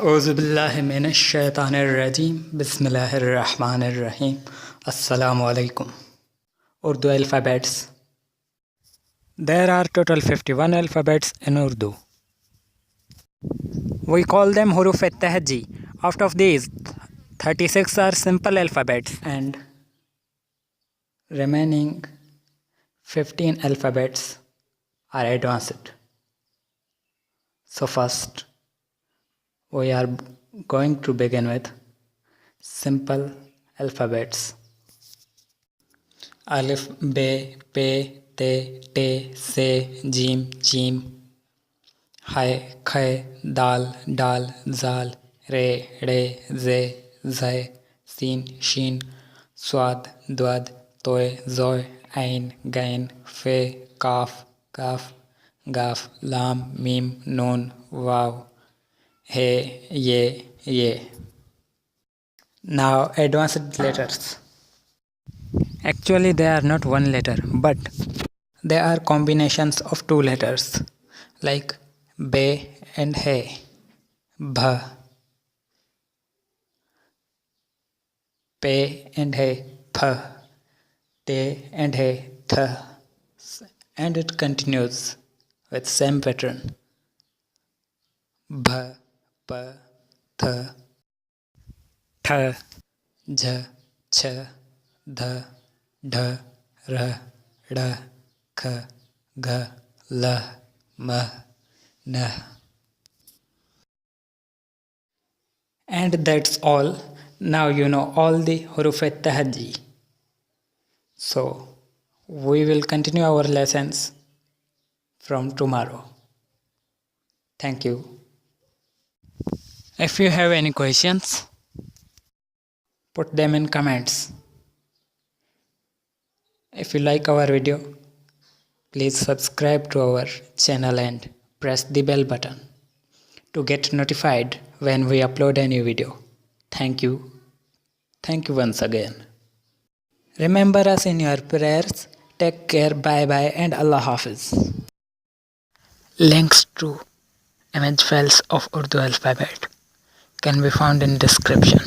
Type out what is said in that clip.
A'udzubillahiminash-shaytanir-rajim. Bismillahir-rahmanir-rahim. Assalamu alaikum. Urdu alphabets. There are total 51 alphabets in Urdu. We call them huruf at-tahji. Out of these, 36 are simple alphabets and remaining 15 alphabets are advanced. So first, we are going to begin with simple alphabets. Alif, Be, Pe, Te, Te, Se, Jim, Jim. Hai, Khai, Dal, Dal, Zal, Re, Re, Ze, Zai, Sin, Shin, Swad, Dwad, Toy, Zoy, Ain, Gain, Fe, Kaf, Kaf, Gaf, Lam, Mim, Nun, Vav, He, Ye. Now advanced letters. Actually they are not one letter, but they are combinations of two letters like Be and He. Bh, Pe and He, Ph, Te and He, Th, and it continues with same pattern. Bh, P, Th, Th, Jh, Ch, Dh, Dh, R, D, K, G, L, M, N. And that's all. Now you know all the huruf at-tahji. So we will continue our lessons from tomorrow. Thank you. If you have any questions, put them in comments. If you like our video, please subscribe to our channel and press the bell button to get notified when we upload a new video. Thank you. Thank you once again. Remember us in your prayers. Take care. Bye bye and Allah Hafiz. Links to image files of Urdu alphabet can be found in description.